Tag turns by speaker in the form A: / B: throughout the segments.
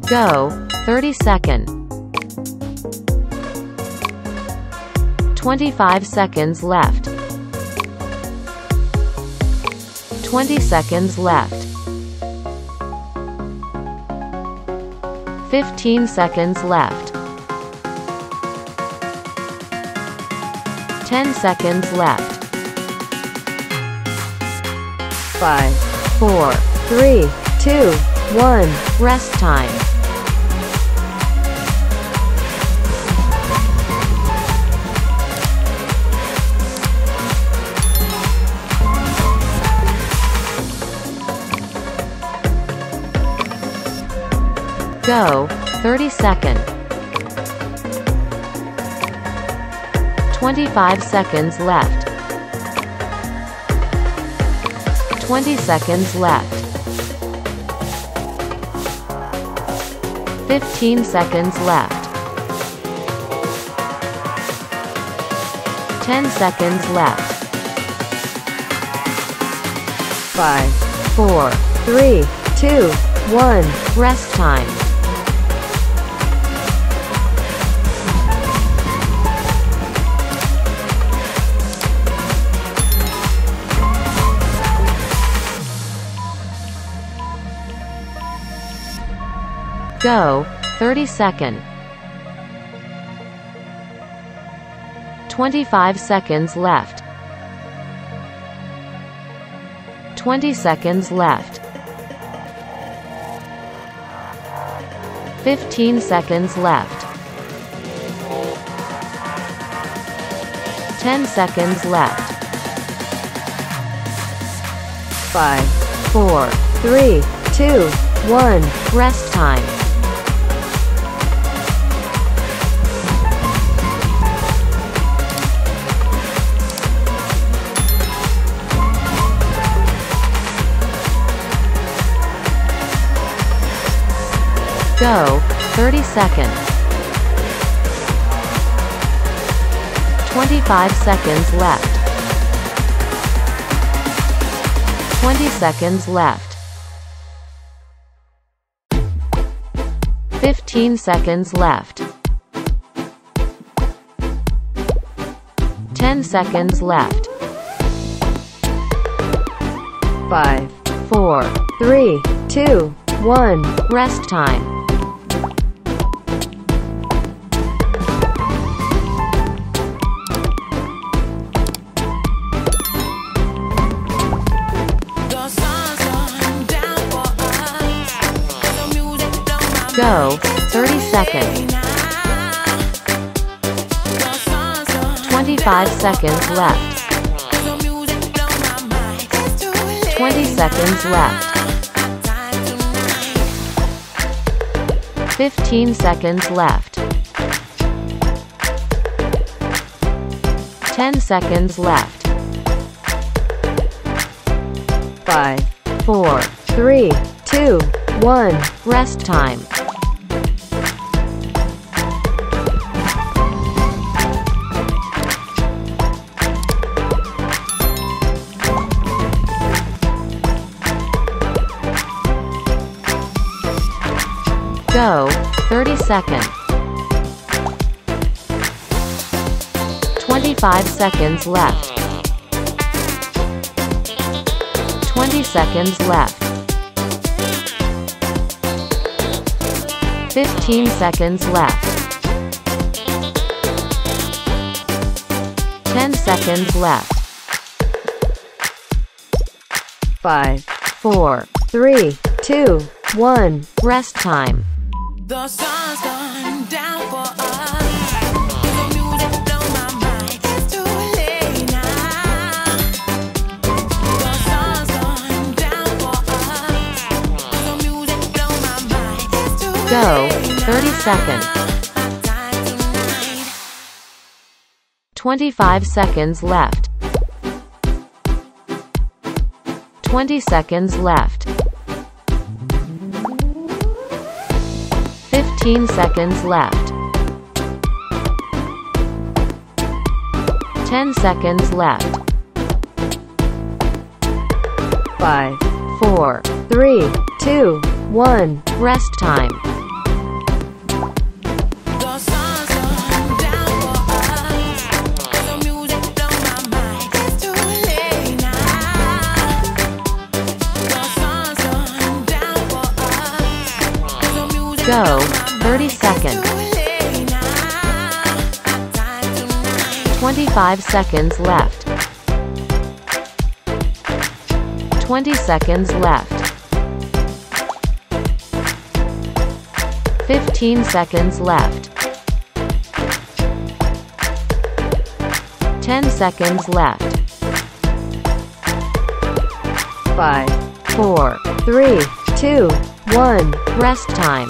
A: Go. 30-second. 25 seconds left. 20 seconds left. 15 seconds left. 10 seconds left. 5, 4, 3, 2, 1. Rest time. Go. 30-second. 25 seconds left. 20 seconds left. 15 seconds left. 10 seconds left. 5, 4, 3, 2, 1. Rest time. Go. 30-second. 25 seconds left. 20 seconds left. 15 seconds left. 10 seconds left. 5, 4, 3, 2, 1. Rest time. Go. 30-second. 25 seconds left. 20 seconds left. 15 seconds left. 10 seconds left. 5, 4, 3, 2, 1. Rest time. Go. 30-second. 25 seconds left. 20 seconds left. 15 seconds left. 10 seconds left. 5, 4, 3, 2, 1. Rest time. Go. 30-second. 25 seconds left. 20 seconds left. 15 seconds left. 10 seconds left. 5, 4, 3, 2, 1. Rest time.
B: The sun's gone down for us. The music blow my mind. It's too late now. The sun's gone down for us. The music blow my mind. It's too late.
A: Go. 30-second. 25 seconds left. 20 seconds left. 15 seconds left. 10 seconds left. 5, 4, 3, 2, 1. Rest time. Go. 30 seconds. 25 seconds left. 20 seconds left. 15 seconds left. 10 seconds left. 5, 4, 3, 2, 1. Rest time.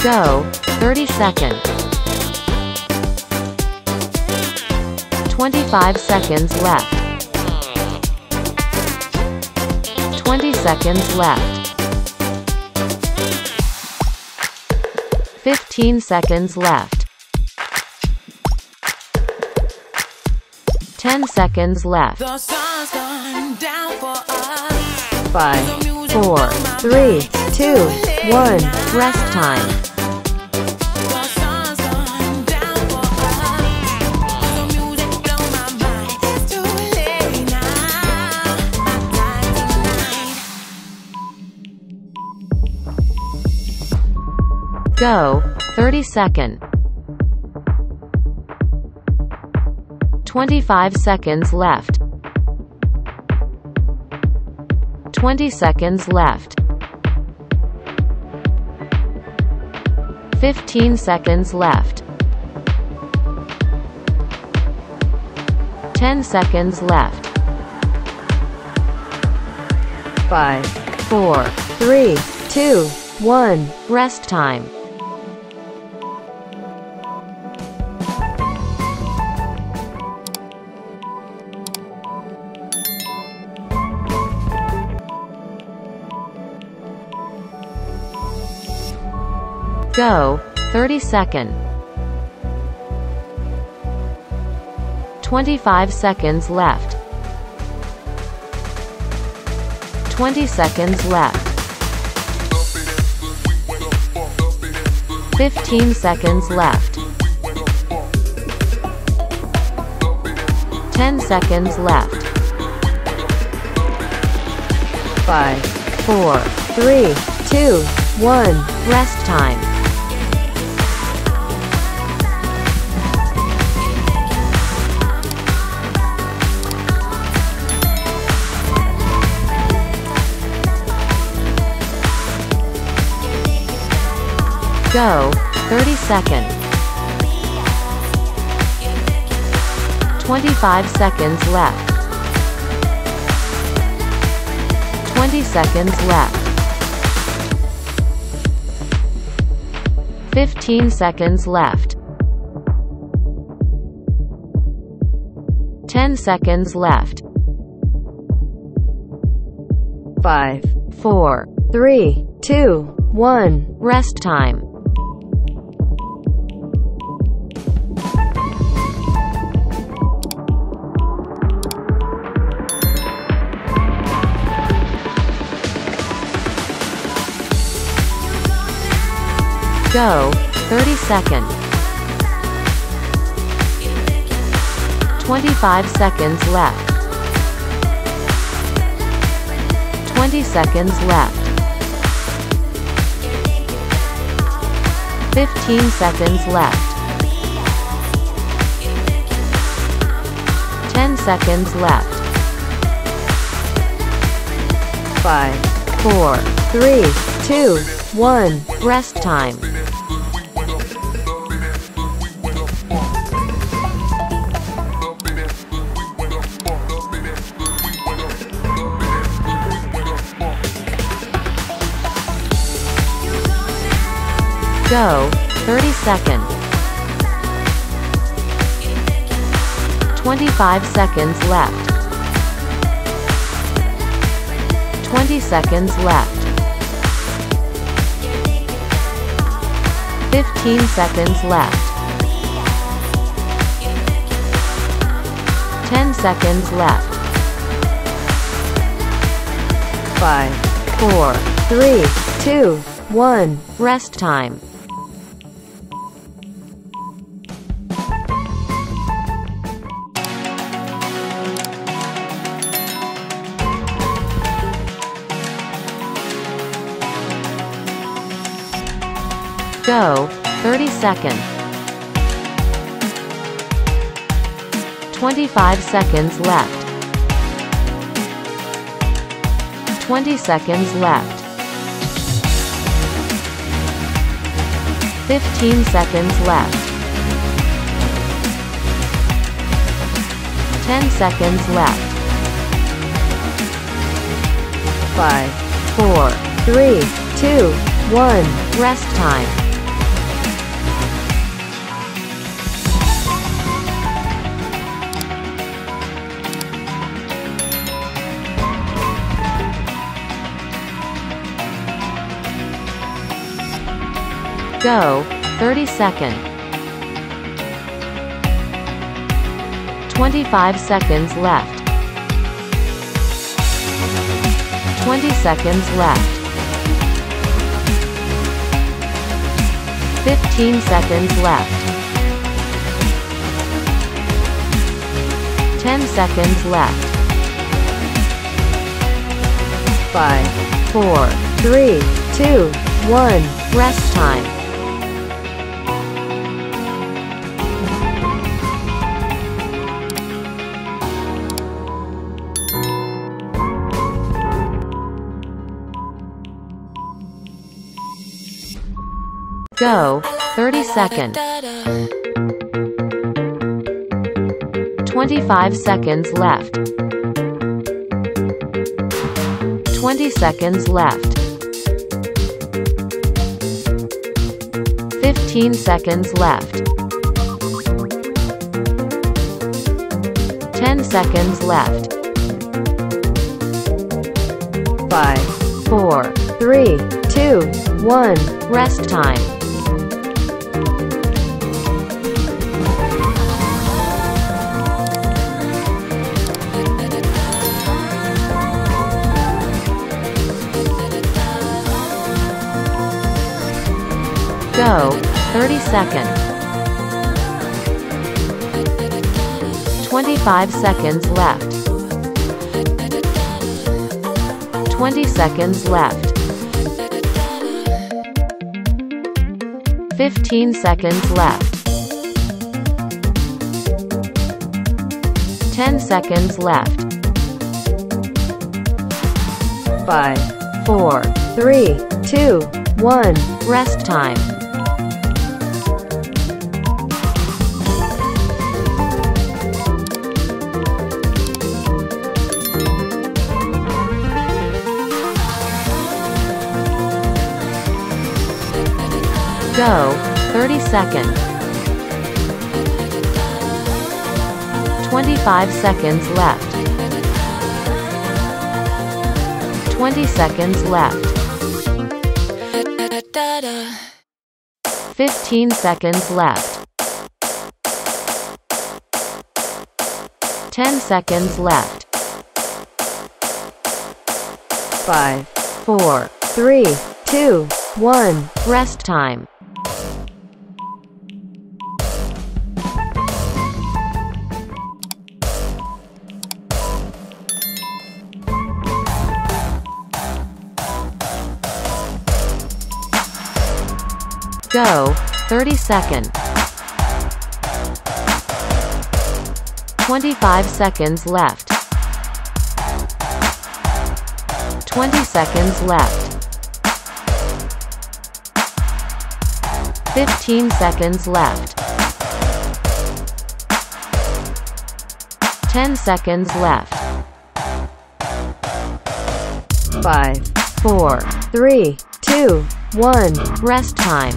A: Go. 30 seconds. 25 seconds left. 20 seconds left. 15 seconds left. 10 seconds left.
B: The sun's gone down for us.
A: 5, 4, 3, 2, 1. Rest time.
B: The sun's gone down for us. The music blow my mind. It's too late now. My time tonight.
A: Go. 30 seconds. 25 seconds left. 20 seconds left. 15 seconds left. 10 seconds left. 5, 4, 3, 2, 1. Rest time. Go. 30 seconds. 25 seconds left. 20 seconds left. 15 seconds left. 10 seconds left. 5, 4, 3, 2, 1. Rest time. Go. 30 seconds. 25 seconds left. 20 seconds left. 15 seconds left. 10 seconds left. 5, 4, 3, 2, 1. Rest time. Go. 30 seconds. 25 seconds left. 20 seconds left. 15 seconds left. 10 seconds left. 5, 4, 3, 2, 1. Rest time. Go. 30 seconds. 25 seconds left. 20 seconds left. 15 seconds left. 10 seconds left. 5, 4, 3, 2, 1. Rest time. Go, 30 seconds. 25 seconds left. 20 seconds left. 15 seconds left. 10 seconds left. 5, 4, 3, 2, 1. Rest time. Go, 30 seconds. 25 seconds left. 20 seconds left. 15 seconds left. 10 seconds left. 5, 4, 3, 2, 1. Rest time. Go, 30 seconds. 25 seconds left. 20 seconds left. 15 seconds left. 10 seconds left. 5, 4, 3, 2, 1. Rest time. Go, 30 seconds. 25 seconds left. 20 seconds left. 15 seconds left. 10 seconds left. 5, 4, 3, 2, 1. Rest time. Go, 30 seconds. 25 seconds left. 20 seconds left. 15 seconds left. 10 seconds left. 5, 4, 3, 2, 1. Rest time. Go, 30 seconds. 25 seconds left. 20 seconds left. 15 seconds left. 10 seconds left. 5, 4, 3, 2, 1. Rest time.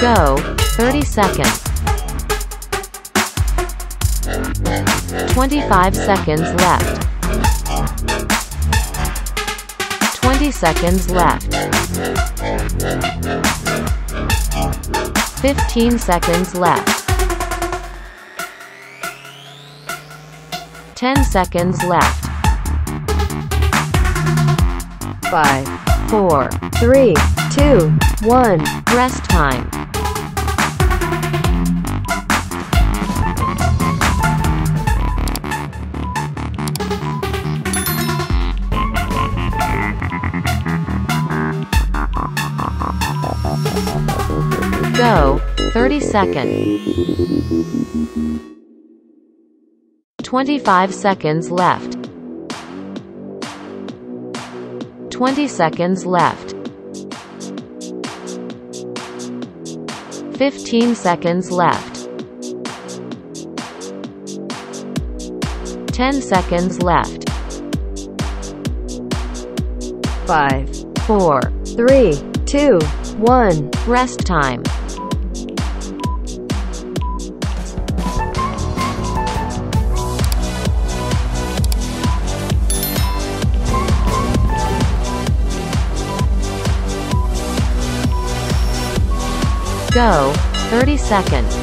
A: Go, 30 seconds. 25 seconds left. 20 seconds left. 15 seconds left. 10 seconds left. 5, 4, 3, 2, 1. Rest time. Go. 30 seconds. 25 seconds left. 20 seconds left. 15 seconds left. 10 seconds left. 5, 4, 3, 2, 1. Rest time. Go. 30 seconds.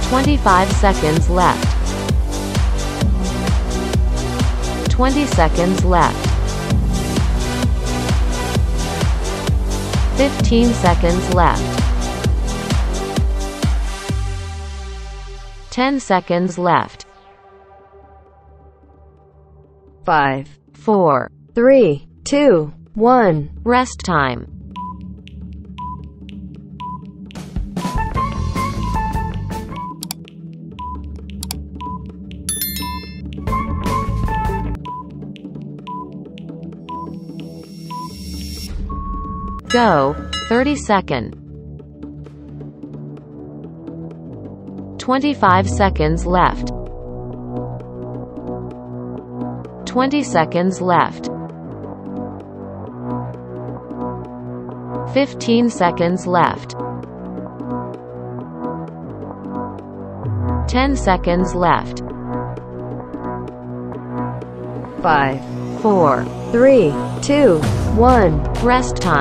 A: 25 seconds left. 20 seconds left. 15 seconds left. 10 seconds left. 5, 4, 3, 2, 1. Rest time. Go. 30 seconds. 25 seconds left. 20 seconds left. 15 seconds left. 10 seconds left. 5, 4, 3, 2, 1. Rest time.